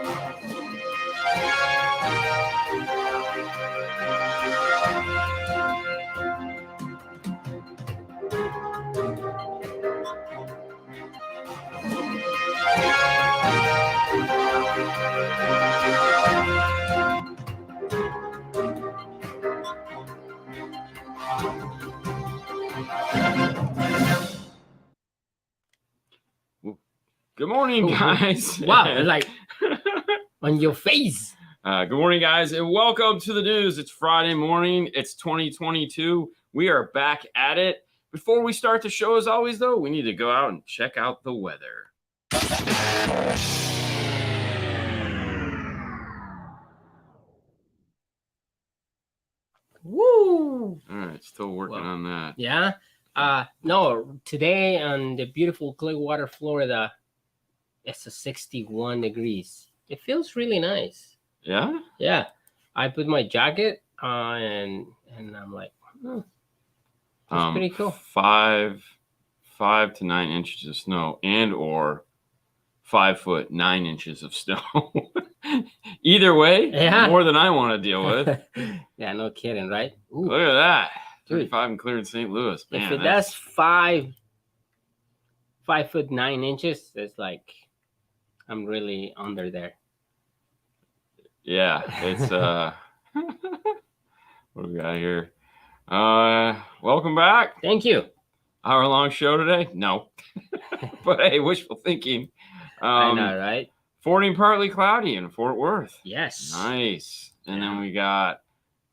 Good morning, guys. Wow, like on your face. Good morning, guys, and welcome to the news. It's Friday morning. It's 2022. We are back at it. Before we start the show, as always, though, we need to go out and check out the weather. Woo! All right, still working on that. Yeah. No, today on the beautiful Clearwater, Florida, it's a 61 degrees. It feels really nice. Yeah? Yeah. I put my jacket on and I'm like, that's pretty cool. 5 to 9 inches of snow and or 5 foot 9 inches of snow. Either way, more than I want to deal with. Yeah, no kidding, right? Ooh. Look at that. 35 and clear in St. Louis. Man, if it does 5 foot 9 inches, it's like I'm really under there. Yeah, it's what do we got here? Welcome back. Thank you. Hour-long show today? No. But hey, wishful thinking. I know, right? 40 and partly cloudy in Fort Worth. Yes. Nice. And then we got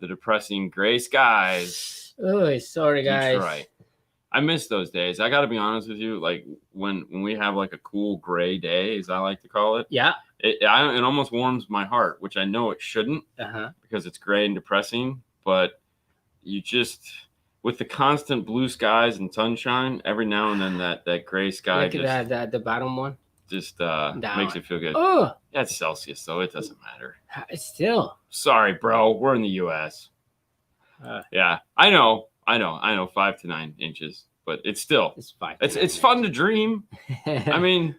the depressing gray skies. Oh, sorry, guys. Detroit. I miss those days. I got to be honest with you. Like when we have like a cool gray day, as I like to call it. Yeah. It almost warms my heart, which I know it shouldn't because it's gray and depressing. But you just, with the constant blue skies and sunshine, every now and then that gray sky Look at that, the bottom one. Just makes it feel good. Oh, that's Celsius, though. It doesn't matter. Still. Sorry, bro. We're in the U.S. Yeah, I know. 5 to 9 inches, but it's still. It's 5. It's fun to dream. I mean,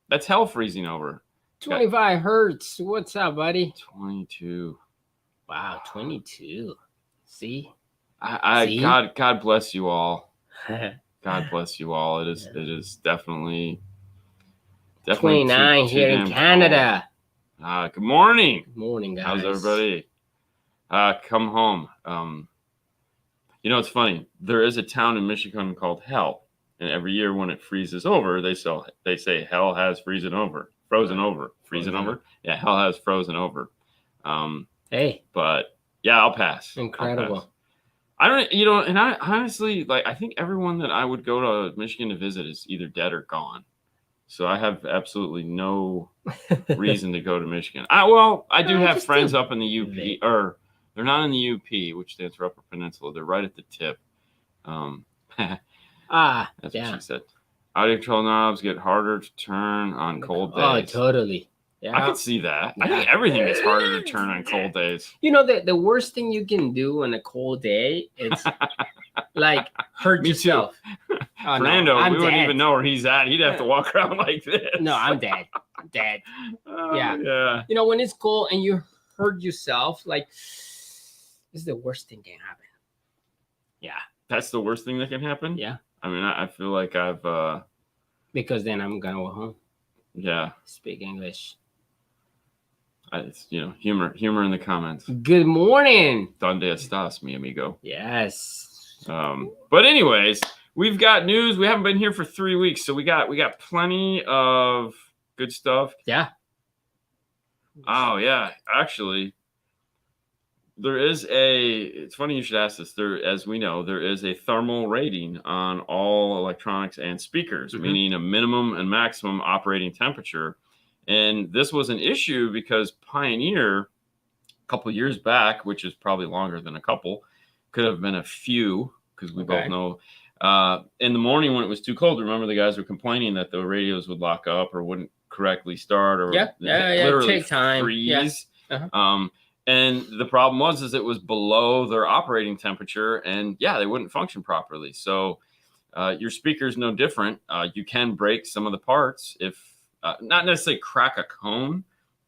that's hell freezing over. 25 hertz. What's up, buddy? 22. Wow, 22. See? See? God bless you all. God bless you all. It is definitely 29 here in Canada. Good morning. Good morning, guys. How's everybody? Come home. It's funny. There is a town in Michigan called Hell, and every year when it freezes over, they say Hell has frozen over. Yeah, Hell has frozen over. Hey. But yeah, I'll pass. Incredible. I don't, and I honestly, I think everyone that I would go to Michigan to visit is either dead or gone. So I have absolutely no reason to go to Michigan. I do have friends up in the UP, or they're not in the UP, which stands for Upper Peninsula. They're right at the tip. That's what she said. Audio control knobs get harder to turn on cold days. Oh, totally. Yeah. I can see that. I think everything is harder to turn on cold days. The worst thing you can do on a cold day is like hurt yourself. Oh, Fernando, we wouldn't even know where he's at. He'd have to walk around like this. No, I'm dead. I'm dead. Yeah. When it's cold and you hurt yourself, like, this is the worst thing can happen. Yeah. That's the worst thing that can happen? Yeah. I mean, I feel like I've... Because then I'm going to go home. Yeah. Speak English. It's, humor in the comments. Good morning. Donde estás, mi amigo? Yes. But anyways, we've got news. We haven't been here for 3 weeks, so we got plenty of good stuff. Yeah. Oh yeah, actually, it's funny you should ask this. As we know, there is a thermal rating on all electronics and speakers, meaning a minimum and maximum operating temperature. And this was an issue because Pioneer, a couple of years back, which is probably longer than a couple, could have been a few, because we both know. In the morning when it was too cold, remember the guys were complaining that the radios would lock up or wouldn't correctly start, or literally take time. Freeze. Yeah. And the problem was it was below their operating temperature, and they wouldn't function properly. So your speaker's no different. You can break some of the parts if not necessarily crack a cone,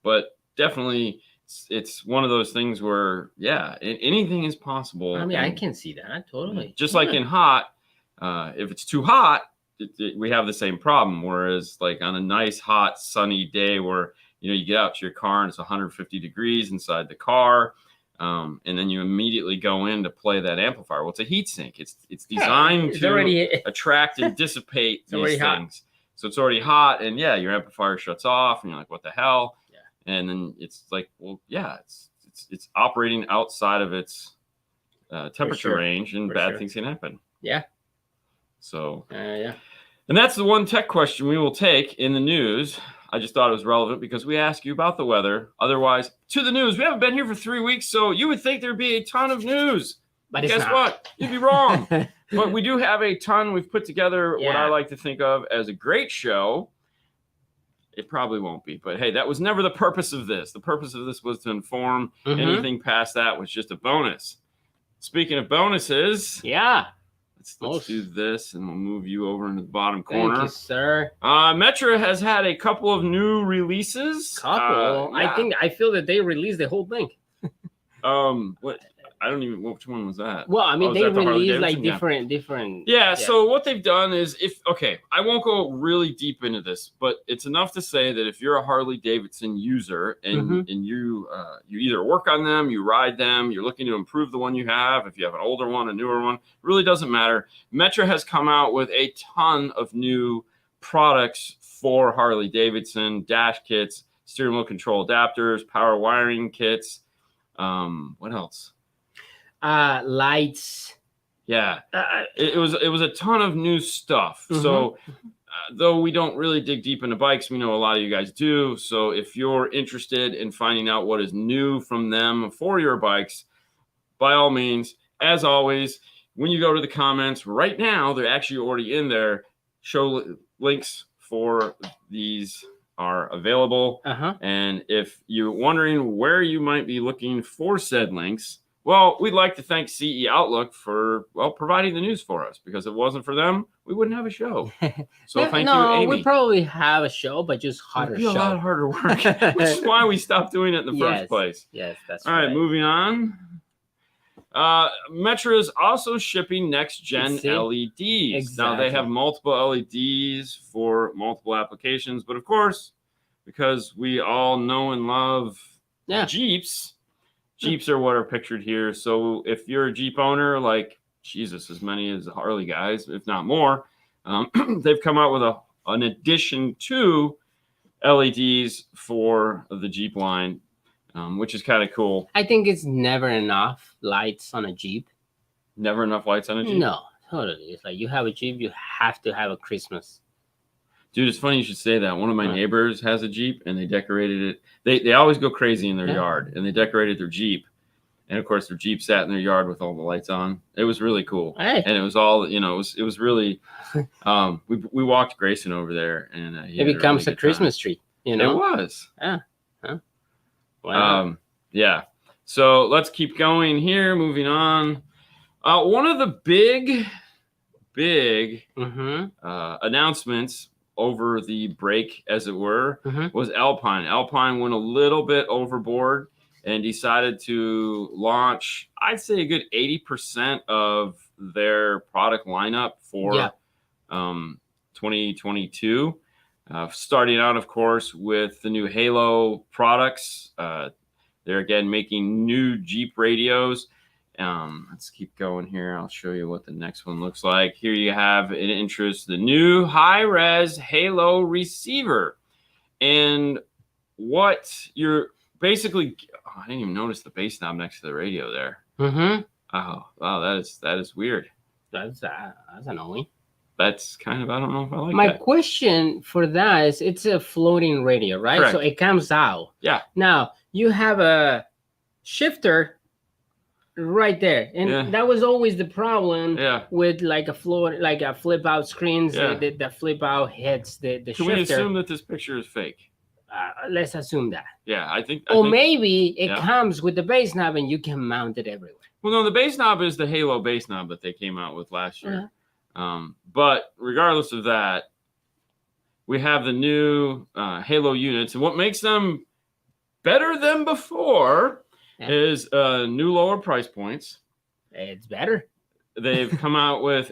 but definitely it's one of those things where, yeah, anything is possible. I mean, I can see that totally. Just like in hot, if it's too hot, we have the same problem. Whereas like on a nice, hot, sunny day where, you get out to your car and it's 150 degrees inside the car, and then you immediately go in to play that amplifier. Well, it's a heat sink. It's designed to attract and dissipate these things. Hot. So it's already hot, and yeah, your amplifier shuts off, and you're like, what the hell? Yeah. And then it's like, well, yeah, it's operating outside of its temperature range, and bad things can happen. Yeah. So yeah. And that's the one tech question we will take in the news. I just thought it was relevant because we ask you about the weather. Otherwise, to the news. We haven't been here for 3 weeks, so you would think there'd be a ton of news. But guess what? You'd be wrong. But we do have a ton. We've put together what I like to think of as a great show. It probably won't be, but hey, that was never the purpose of this. The purpose of this was to inform. Anything past that was just a bonus. Speaking of bonuses, let's do this, and we'll move you over into the bottom corner. Thank you, sir. Metra has had a couple of new releases. I feel that they released the whole thing. What? I don't even. Which one was that? Well, I mean, they released like different. Yeah. So what they've done is, I won't go really deep into this, but it's enough to say that if you're a Harley Davidson user and you either work on them, you ride them, you're looking to improve the one you have. If you have an older one, a newer one, really doesn't matter. Metra has come out with a ton of new products for Harley Davidson: dash kits, steering wheel control adapters, power wiring kits. What else? Lights. Yeah, it was a ton of new stuff. So though we don't really dig deep into bikes, we know a lot of you guys do. So if you're interested in finding out what is new from them for your bikes, by all means, as always, when you go to the comments right now, they're actually already in there. Show links for these are available. And if you're wondering where you might be looking for said links, well, we'd like to thank CE Outlook for, providing the news for us, because if it wasn't for them, we wouldn't have a show. So thank you, Amy. We probably have a show, but just harder. It'd be a lot harder work, which is why we stopped doing it in the first place. Yes, that's all right. Moving on. Metra is also shipping next-gen LEDs. Exactly. Now, they have multiple LEDs for multiple applications, but of course, because we all know and love Jeeps, Jeeps are what are pictured here. So if you're a Jeep owner, like Jesus, as many as the Harley guys, if not more, they've come out with an addition to LEDs for the Jeep line, which is kind of cool. I think it's never enough lights on a Jeep. Never enough lights on a Jeep? No, totally. It's like you have a Jeep, you have to have a Christmas. Dude, it's funny you should say that. One of my neighbors has a Jeep, and they decorated it. They always go crazy in their yard, and they decorated their Jeep. And, of course, their Jeep sat in their yard with all the lights on. It was really cool. Hey. And it was all, it was really, we walked Grayson over there, and it becomes a Christmas tree, It was. Yeah. Huh. Wow. Yeah. So let's keep going here. Moving on. One of the big announcements over the break, as it were, was Alpine. Alpine went a little bit overboard and decided to launch, I'd say, a good 80% of their product lineup for 2022. Starting out, of course, with the new Halo products. They're, again, making new Jeep radios. Let's keep going here. I'll show you what the next one looks like. Here you have an interest, the new high-res Halo receiver. And what you're basically, I didn't even notice the bass knob next to the radio there. Oh, wow, that is weird. That's annoying. That's kind of, I don't know if I like that. My question for that is, it's a floating radio, right? Correct. So it comes out. Yeah. Now, you have a shifter right there, and that was always the problem with like a flip out screens that flip out hits the shifter. Can we assume that this picture is fake? Let's assume that. Yeah, I think. Maybe it comes with the bass knob and you can mount it everywhere. Well, no, the bass knob is the Halo bass knob that they came out with last year. But regardless of that, we have the new Halo units, and what makes them better than before is new lower price points. It's better. They've come out with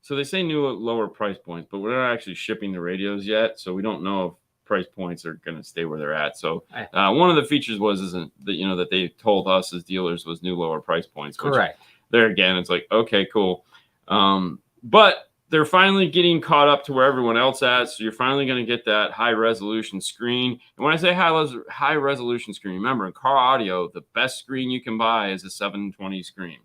so they say new lower price points, but we're not actually shipping the radios yet, so we don't know if price points are going to stay where they're at. So one of the features that they told us as dealers was new lower price points. Correct. There again, it's like, okay, cool. But they're finally getting caught up to where everyone else at. So you're finally going to get that high resolution screen. And when I say high resolution screen, remember in car audio, the best screen you can buy is a 720 screen.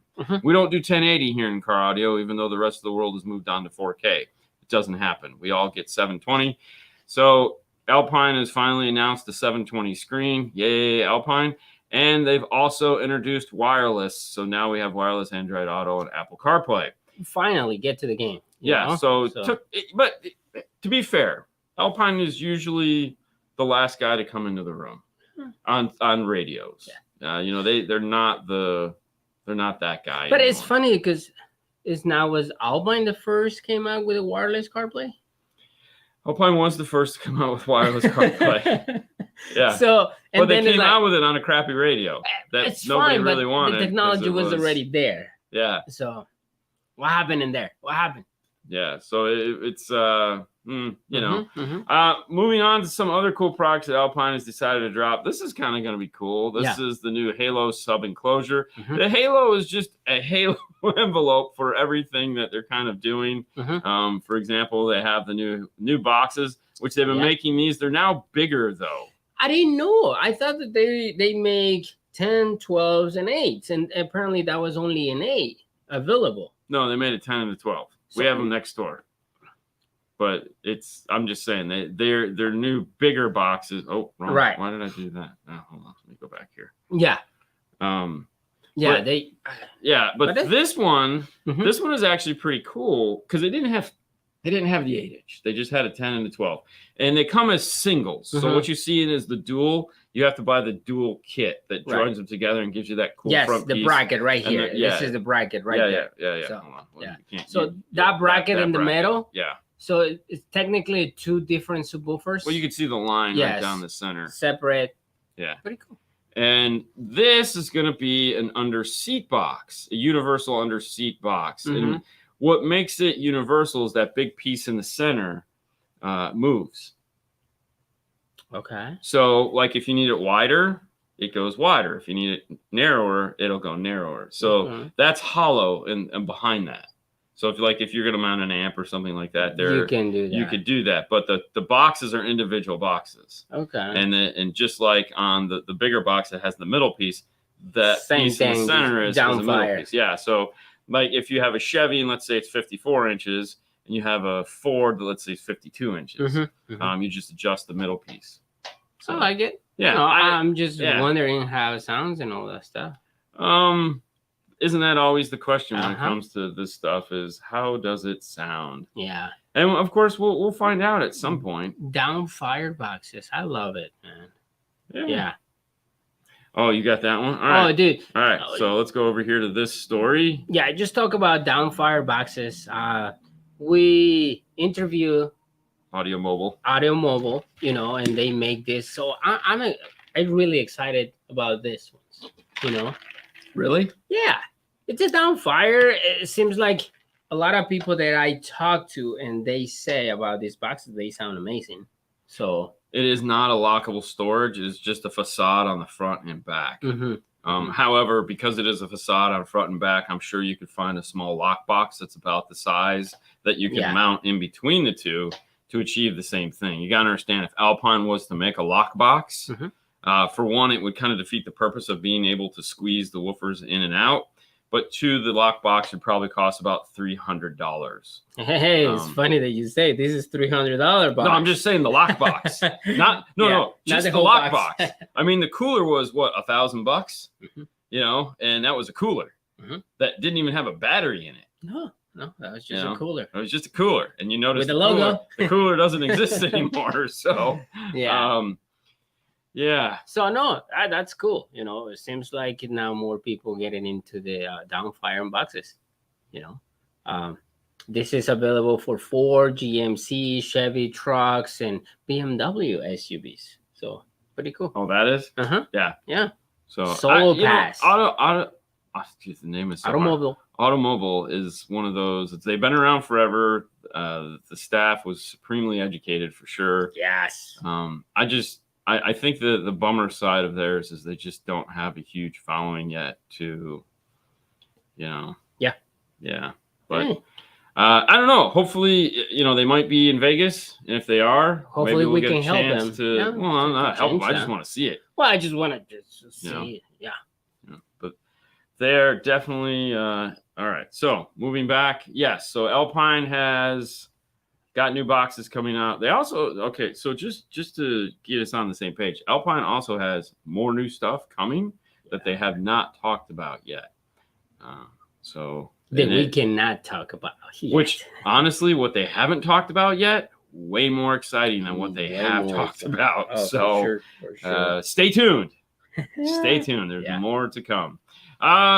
We don't do 1080 here in car audio, even though the rest of the world has moved on to 4K. It doesn't happen. We all get 720. So Alpine has finally announced the 720 screen. Yay, Alpine. And they've also introduced wireless. So now we have wireless Android Auto and Apple CarPlay. Finally get to the game. But to be fair, Alpine is usually the last guy to come into the room on radios. They're not that guy. But anymore. It's funny because was Alpine the first came out with a wireless CarPlay? Alpine was the first to come out with wireless CarPlay. Yeah. But they came out with it on a crappy radio that nobody really wanted. The technology was already there. Yeah. So what happened in there? What happened? Yeah. So it's moving on to some other cool products that Alpine has decided to drop. This is kind of going to be cool. This is the new Halo Sub Enclosure. The Halo is just a Halo envelope for everything that they're kind of doing. For example, they have the new boxes, which they've been making these. They're now bigger, though. I didn't know. I thought that they make 10, 12s, and 8s, and apparently that was only an 8 available. No, they made it 10 and a 12. We have them next door. But I'm just saying they're new bigger boxes. Oh, wrong. Right. Why did I do that? Oh, hold on. Let me go back here. Yeah. But this one is actually pretty cool because they didn't have the 8-inch. They just had a 10 and a 12. And they come as singles. So what you see is the dual. You have to buy the dual kit that joins them together and gives you that cool front piece. Yes, the bracket right here. This is the bracket right there. Yeah. So, hold on. So that bracket in the middle. Yeah. So it's technically 2 different subwoofers. Well, you can see the line right down the center. Separate. Yeah. Pretty cool. And this is going to be an under-seat box, a universal under-seat box. And what makes it universal is that big piece in the center moves. Okay. So, like, if you need it wider, it goes wider. If you need it narrower, it'll go narrower. So that's hollow and behind that. So if you're going to mount an amp or something like that, you can do that. You could do that, but the boxes are individual boxes. Okay. And just like on the bigger box that has the middle piece, that same piece thing, in the center is the middle piece. Yeah. So like if you have a Chevy and let's say it's 54 inches, and you have a Ford that let's say is 52 inches, you just adjust the middle piece. So, I like it. Yeah. I'm just wondering how it sounds and all that stuff. Isn't that always the question when it comes to this stuff is how does it sound? Yeah. And of course we'll find out at some point. Downfire boxes. I love it, man. Yeah. Oh, you got that one? All right. Oh, dude. All right. So let's go over here to this story. Yeah, just talk about downfire boxes. We interview Audio Mobile, and they make this. So I'm really excited about this one, Really? Yeah. It's a downfire. It seems like a lot of people that I talk to and they say about these boxes, they sound amazing. So it is not a lockable storage. It is just a facade on the front and back. However, because it is a facade on front and back, I'm sure you could find a small lock box that's about the size that you can mount in between the two to achieve the same thing. You got to understand, if Alpine was to make a lock box, for one, it would kind of defeat the purpose of being able to squeeze the woofers in and out. But two, the lock box would probably cost about $300. Hey, it's funny that you say this is $300 box. No, I'm just saying the lock box. Not just the lock box. I mean, the cooler was what, $1,000? And that was a cooler that didn't even have a battery in it. No, that was just a cooler. It was just a cooler, and you notice with the logo. The cooler doesn't exist anymore. So yeah. So no, that's cool. It seems like now more people getting into the downfire boxes. This is available for Ford, GMC, Chevy trucks, and BMW SUVs. So Pretty cool. Oh, that is? Yeah. Yeah. So Solo Pass. The name is so Automobile. Hard. Automobile is one of those. They've been around forever. The staff was supremely educated for sure. Yes. I think the bummer side of theirs is they just don't have a huge following yet to, Yeah. But hey. I don't know. Hopefully, they might be in Vegas, and if they are, hopefully maybe we get can a help chance them. to. Well, I'm not help them. I just want to see it. Well, I just want to see it. Yeah. But they're definitely all right. So moving back, yes. So Alpine has got new boxes coming out. They also So just to get us on the same page, Alpine also has more new stuff coming that they have not talked about yet. That we cannot talk about yet. Which, honestly, what they haven't talked about yet, way more exciting than what they have talked about. Oh, so for sure. Stay tuned. Stay tuned. There's more to come.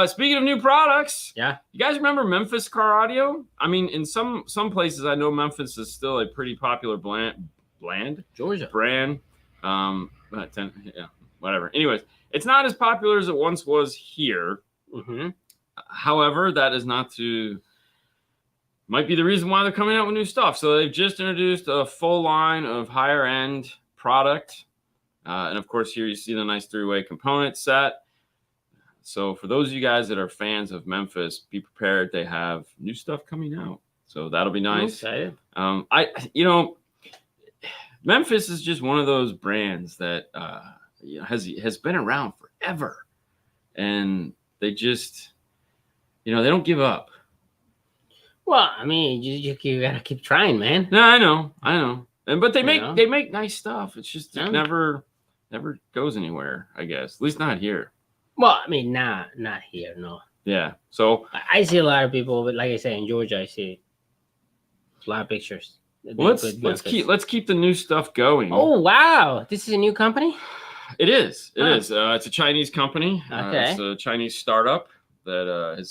Speaking of new products, you guys remember Memphis Car Audio? I mean, in some places, I know Memphis is still a pretty popular Georgia brand. Whatever. Anyways, it's not as popular as it once was here. Mm-hmm. However, that is might be the reason why they're coming out with new stuff. So they've just introduced a full line of higher end product. And of course, here you see the nice 3-way component set. So for those of you guys that are fans of Memphis, be prepared. They have new stuff coming out. So that'll be nice. I'm excited. Memphis is just one of those brands that has been around forever. And they just, they don't give up. Well, I mean, you gotta keep trying, man. No, I know. But they make nice stuff. It's just it never goes anywhere, I guess. At least not here. Well, I mean, not here, no. Yeah. So I see a lot of people, but like I say, in Georgia, I see a lot of pictures. Let's keep the new stuff going. Oh wow, this is a new company. It is. It's a Chinese company. Okay. It's a Chinese startup that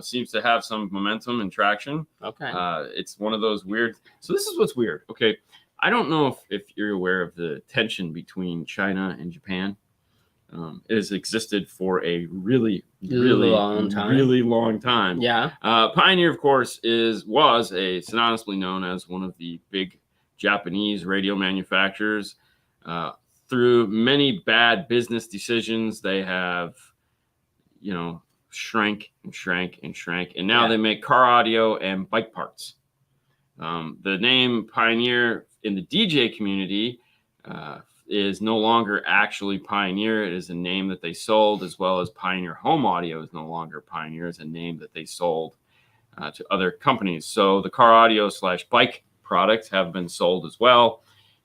seems to have some momentum and traction. Okay. It's one of those weird. So this is what's weird. Okay. I don't know if you're aware of the tension between China and Japan. It has existed for a really long time. Yeah. Pioneer, of course, was synonymously known as one of the big Japanese radio manufacturers. Through many bad business decisions, they have, shrank, and now they make car audio and bike parts. The name Pioneer in the DJ community is no longer actually Pioneer. It is a name that they sold, as well as Pioneer Home Audio is no longer Pioneer. It's a name that they sold to other companies. So the car audio / bike products have been sold as well,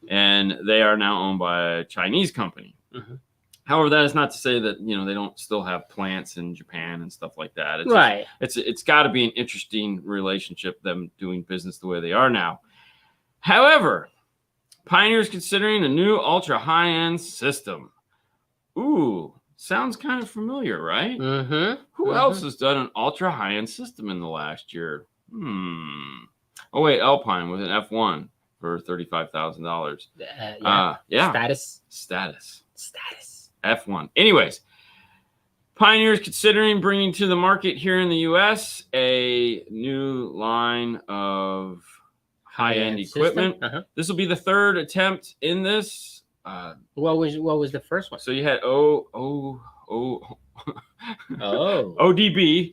and they are now owned by a Chinese company. Mm-hmm. However, that is not to say that they don't still have plants in Japan and stuff like that. It's got to be an interesting relationship, them doing business the way they are now. However, Pioneer is considering a new ultra high-end system. Ooh, sounds kind of familiar, right? Mm-hmm. Who else has done an ultra high-end system in the last year? Oh wait, Alpine with an F1 for $35,000. Status. F1. Anyways, Pioneer is considering bringing to the market here in the U.S. a new line of high-end equipment. This will be the third attempt in this. What was the first one? So you had ODB.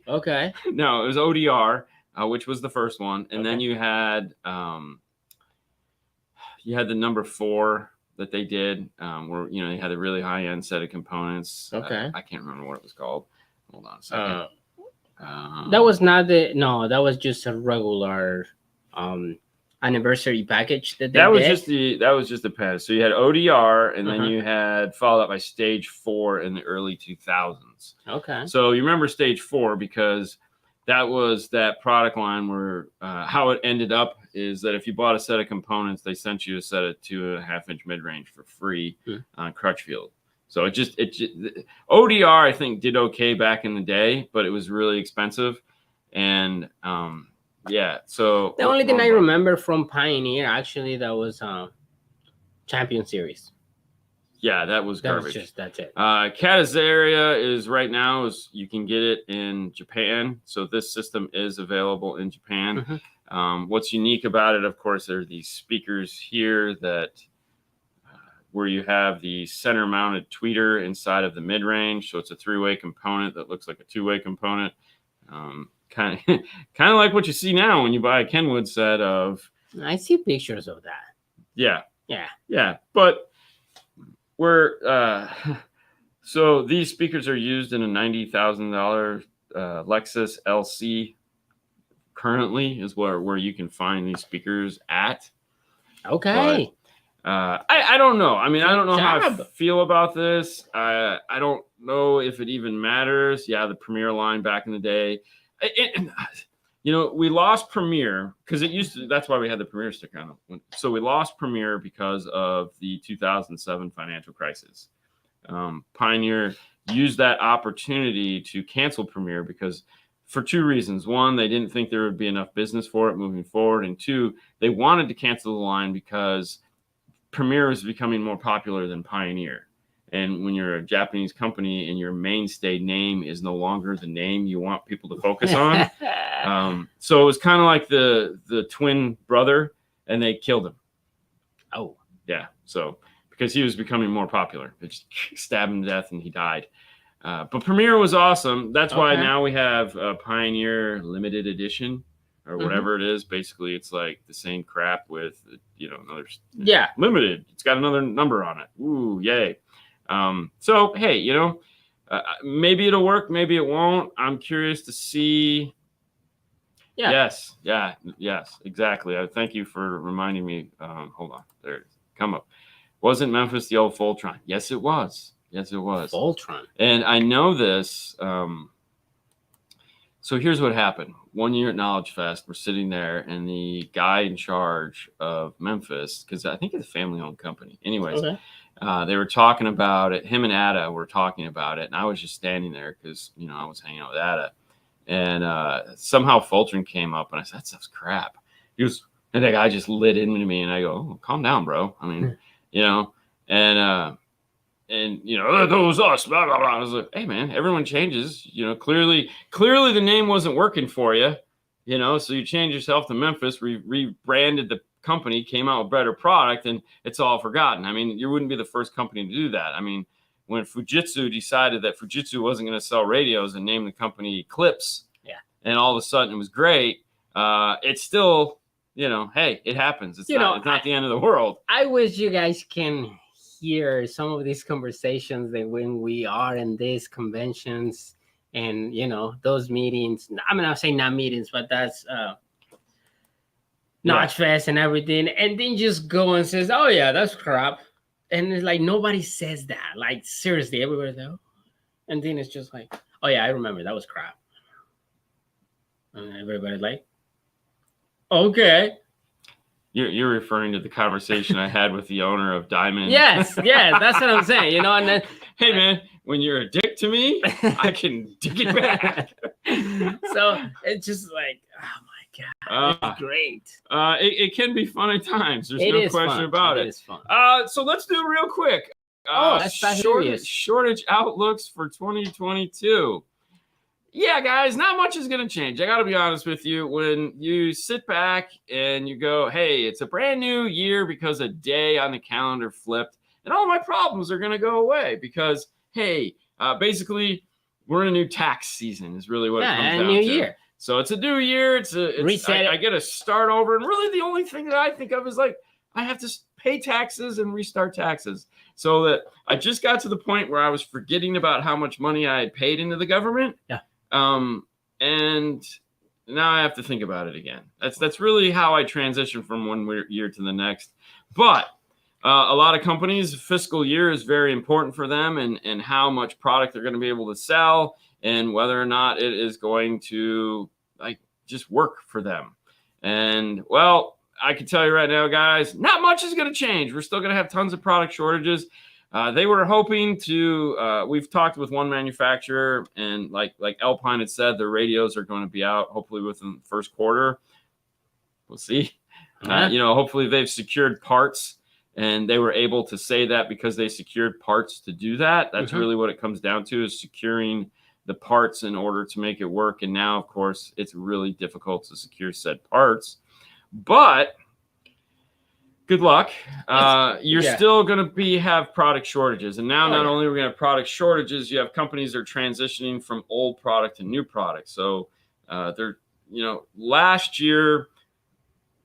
Okay. No, it was ODR, which was the first one, and then you had the number 4 that they did, where they had a really high-end set of components. Okay. I can't remember what it was called. Hold on a second. That was not that was just a regular anniversary package that was just the pass. So you had ODR, and then you had followed up by Stage 4 in the early 2000s. Okay. So you remember Stage 4 because that was that product line where how it ended up is that if you bought a set of components, they sent you a set of 2.5-inch mid-range for free on Crutchfield. So it just ODR I think did okay back in the day, but it was really expensive, and So the only thing I remember from Pioneer actually that was Champion Series. Yeah, that was garbage. That's it. Catazaria is right now is you can get it in Japan. So this system is available in Japan. What's unique about it, of course, are these speakers here that where you have the center mounted tweeter inside of the mid range. So it's a 3-way component that looks like a 2-way component. Kind of like what you see now when you buy a Kenwood set of. I see pictures of that. Yeah. But we're so these speakers are used in a $90,000 Lexus LC. Currently, is where you can find these speakers at. Okay. But, I don't know. I mean, I don't know how I feel about this. I don't know if it even matters. Yeah, the Premier line back in the day. We lost Premier because it used to. That's why we had the Premier sticker on it. So we lost Premier because of the 2007 financial crisis. Pioneer used that opportunity to cancel Premier because for 2 reasons. 1, they didn't think there would be enough business for it moving forward. And 2, they wanted to cancel the line because Premier was becoming more popular than Pioneer. And when you're a Japanese company and your mainstay name is no longer the name you want people to focus on. So it was kind of like the twin brother, and they killed him. Oh. Yeah. So because he was becoming more popular. They just stabbed him to death and he died. But Premier was awesome. That's why now we have a Pioneer limited edition or whatever it is. Basically, it's like the same crap with, another limited. It's got another number on it. Ooh, yay. So, hey, maybe it'll work. Maybe it won't. I'm curious to see. Yeah. Yes, exactly. Thank you for reminding me. Hold on. There it is. Come up. Wasn't Memphis the old Voltron? Yes, it was. Voltron. And I know this. So here's what happened. One year at Knowledge Fest, we're sitting there, and the guy in charge of Memphis, because I think it's a family-owned company. Anyways, they were talking about it. Him and Ada were talking about it, and I was just standing there because, I was hanging out with Ada. And somehow Voltron came up, and I said, that stuff's crap. And that guy just lit into me, and I go, oh, calm down, bro. I mean, those us, blah, blah, blah. I was like, hey, man, everyone changes. Clearly the name wasn't working for you, so you changed yourself to Memphis, rebranded the company, came out with better product, and it's all forgotten. I mean, you wouldn't be the first company to do that. I mean, when Fujitsu decided that Fujitsu wasn't going to sell radios and named the company Eclipse, and all of a sudden it was great, it's still, hey, it happens. It's not the end of the world. I wish you guys can hear some of these conversations that when we are in these conventions and those meetings. I mean, I'll say not meetings, but that's Notch Fest and everything, and then just go and says, oh yeah, that's crap. And it's like nobody says that. Like seriously, everybody's like, oh. And then it's just like, oh yeah, I remember that was crap. And everybody's like, okay. You're referring to the conversation I had with the owner of Diamond. Yes, that's what I'm saying. And then, hey man, when you're a dick to me, I can dig it back. So it's just like, oh my God, it's great. It can be fun at times. There's no question about it. It is fun. So let's do it real quick. That's shortage outlooks for 2022. Yeah, guys, not much is going to change. I got to be honest with you. When you sit back and you go, hey, it's a brand new year because a day on the calendar flipped, and all my problems are going to go away because, hey, basically, we're in a new tax season is really what it comes down to. New year. So it's a new year. It's reset. I get to start over. And really the only thing that I think of is like, I have to pay taxes and restart taxes. So that I just got to the point where I was forgetting about how much money I had paid into the government. Yeah. And now I have to think about it again. That's really how I transition from one year to the next. But a lot of companies, fiscal year is very important for them and how much product they're going to be able to sell and whether or not it is going to just work for them. And well, I can tell you right now, guys, not much is going to change. We're still going to have tons of product shortages. They were hoping to, we've talked with one manufacturer and like Alpine had said, their radios are going to be out hopefully within the first quarter. We'll see. Hopefully they've secured parts And they were able to say that because they secured parts to do that. That's really what it comes down to, is securing the parts in order to make it work. And now, of course, it's really difficult to secure said parts. But good luck. You're still going to have product shortages. And now not only are we going to have product shortages, you have companies that are transitioning from old product to new product. So they're, last year,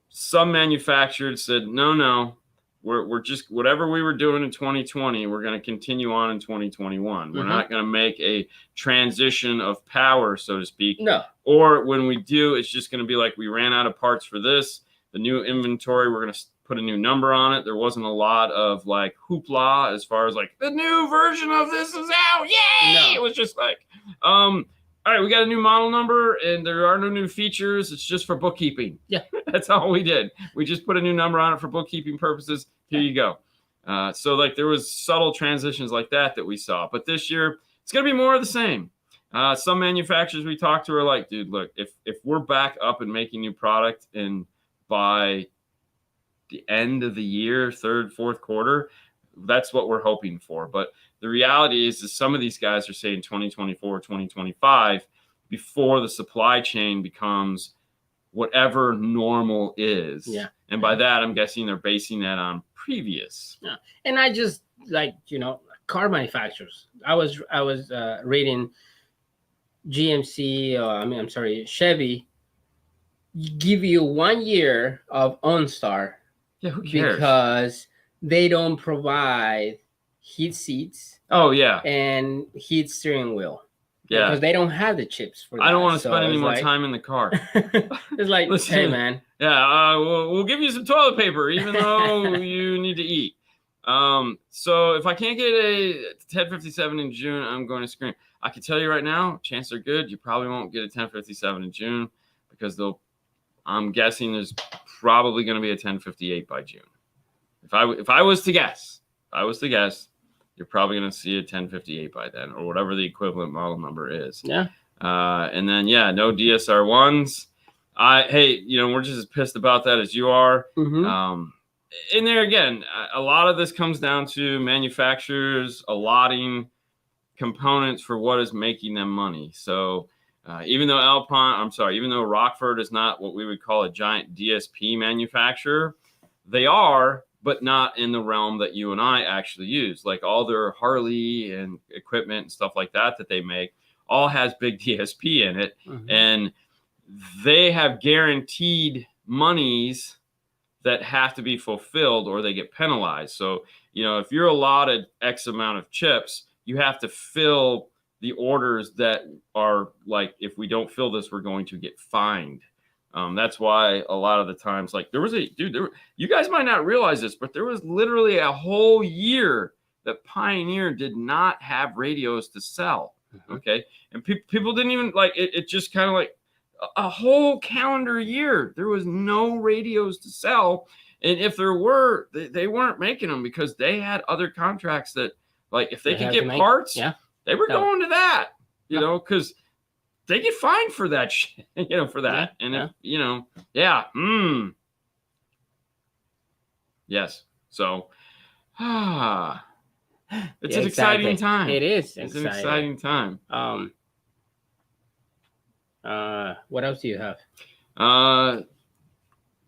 some manufacturers said, no, we're just, whatever we were doing in 2020, we're going to continue on in 2021. We're not going to make a transition of power, so to speak. No. Or when we do, it's just going to be like, we ran out of parts for this. The new inventory, we're going to put a new number on it. There wasn't a lot of like hoopla as far as like, the new version of this is out. Yay! No. It was just like, all right, we got a new model number and there are no new features. It's just for bookkeeping. Yeah. That's all we did. We just put a new number on it for bookkeeping purposes. Here you go. So like there was subtle transitions like that we saw. But this year, it's going to be more of the same. Some manufacturers we talked to are like, dude, look, if we're back up and making new product and by the end of the year, third, fourth quarter, that's what we're hoping for. But the reality is some of these guys are saying 2024, 2025, before the supply chain becomes whatever normal is. Yeah. And by that, I'm guessing they're basing that on previous. Yeah. And I just like, car manufacturers. I was reading Chevy give you 1 year of OnStar. Yeah, who cares? Because they don't provide heat seats. Oh, yeah. And heat steering wheel. Yeah. Because they don't have the chips for that. I don't want to spend any more time in the car. It's like, listen, hey, man. Yeah, we'll give you some toilet paper, even though you need to eat. So if I can't get a 1057 in June, I'm going to scream. I can tell you right now, chances are good, you probably won't get a 1057 in June because I'm guessing there's probably going to be a 1058 by June. If I was to guess, you're probably going to see a 1058 by then, or whatever the equivalent model number is. Yeah. And then no DSR ones. We're just as pissed about that as you are. And there again, a lot of this comes down to manufacturers allotting components for what is making them money. So even though Rockford is not what we would call a giant DSP manufacturer, they are, but not in the realm that you and I actually use. Like all their Harley and equipment and stuff like that they make all has big DSP in it. And they have guaranteed monies that have to be fulfilled or they get penalized. So, if you're allotted X amount of chips, you have to fill the orders that are like, if we don't fill this, we're going to get fined. That's why a lot of the times, like you guys might not realize this, but there was literally a whole year that Pioneer did not have radios to sell. Okay. And people didn't even like it. It just kind of like a whole calendar year, there was no radios to sell. And if there were, they weren't making them because they had other contracts that like, if they could get parts, they were going to that, because they get fined for that shit, for that. And yes. So, it's an exciting time. It is. It's an exciting time. What else do you have?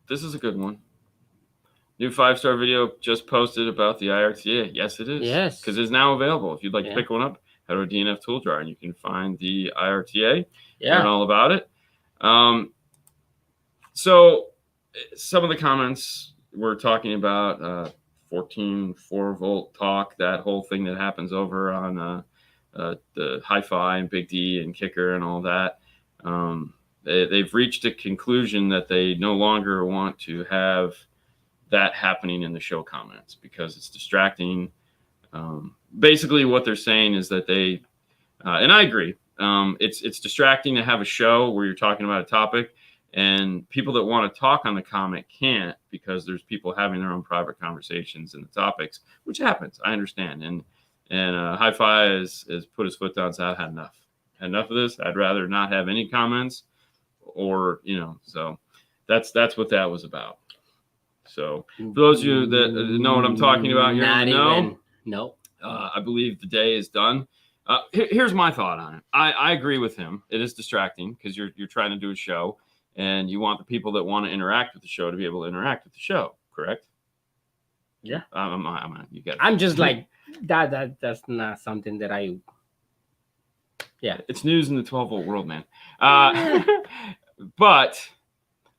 This is a good one. New 5-star video just posted about the IRTA. Yes, it is. Yes. Because it's now available. If you'd like to pick one up, head over to DNF Tool Jar and you can find the IRTA. Learn all about it. So some of the comments we're talking about 14 4-volt talk, that whole thing that happens over on the Hi-Fi and Big D and Kicker and all that. They've reached a conclusion that they no longer want to have that happening in the show comments because it's distracting. Basically what they're saying is that they, and I agree, it's distracting to have a show where you're talking about a topic and people that want to talk on the comment can't because there's people having their own private conversations in the topics, which happens. I understand. And Hi-Fi has put his foot down and said, I've had enough. Enough of this. I'd rather not have any comments or, so that's what that was about. So for those of you that know what I'm talking about, you're not even. No. I believe the day is done. Here's my thought on it. I agree with him. It is distracting because you're trying to do a show, and you want the people that want to interact with the show to be able to interact with the show. Correct? Yeah. You get it. I'm just like that. That's not something that I. Yeah. It's news in the 12-volt world, man. But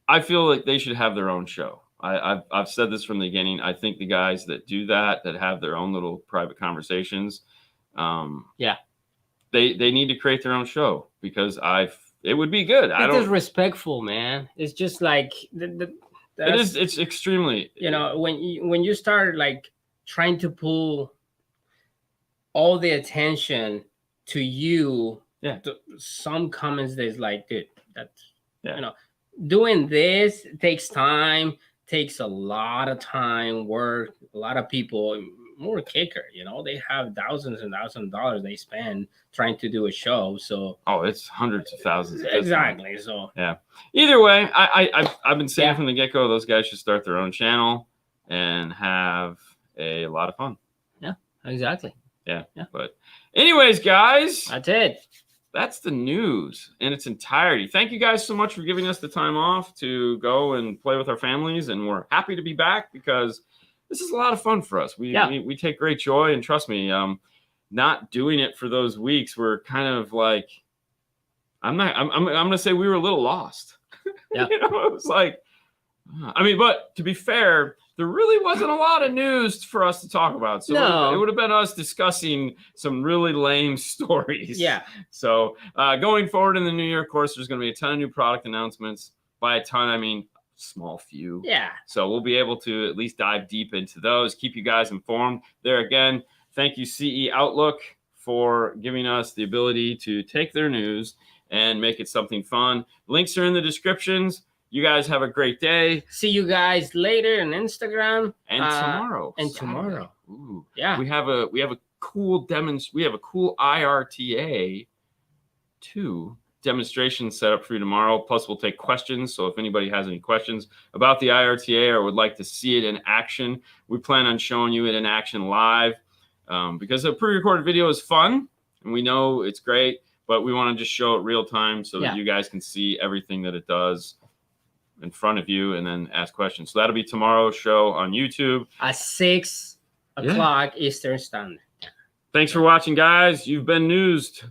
I feel like they should have their own show. I've said this from the beginning. I think the guys that do that have their own little private conversations, they need to create their own show because it would be good. It's disrespectful, man. It's just like it's extremely, when you start like trying to pull all the attention to you. Yeah. Some comments that's like, dude, that's doing this takes time. Takes a lot of time, work, a lot of people, more kicker, they have thousands and thousands of dollars they spend trying to do a show. So it's hundreds of thousands. Exactly. So yeah. Either way, I've been saying from the get-go, those guys should start their own channel and have a lot of fun. Yeah, exactly. Yeah. But anyways, guys, that's it. That's the news in its entirety. Thank you guys so much for giving us the time off to go and play with our families. And we're happy to be back because this is a lot of fun for us. We take great joy, and trust me, not doing it for those weeks, we're kind of like, I'm going to say we were a little lost. Yeah. It was like, but to be fair, there really wasn't a lot of news for us to talk about. So it would have been us discussing some really lame stories. Yeah. So going forward in the new year, of course, there's going to be a ton of new product announcements. By a ton, I mean small few. Yeah. So we'll be able to at least dive deep into those, keep you guys informed. There again, thank you, CE Outlook, for giving us the ability to take their news and make it something fun. Links are in the descriptions. You guys have a great day. See you guys later on Instagram and tomorrow. Ooh, yeah. We have a cool IRTA 2 demonstration set up for you tomorrow. Plus, we'll take questions. So if anybody has any questions about the IRTA or would like to see it in action, we plan on showing you it in action live because a pre-recorded video is fun and we know it's great, but we want to just show it real time so that you guys can see everything that it does in front of you and then ask questions. So that'll be tomorrow's show on YouTube at 6 o'clock Eastern Standard. Thanks for watching, guys. You've been newsed.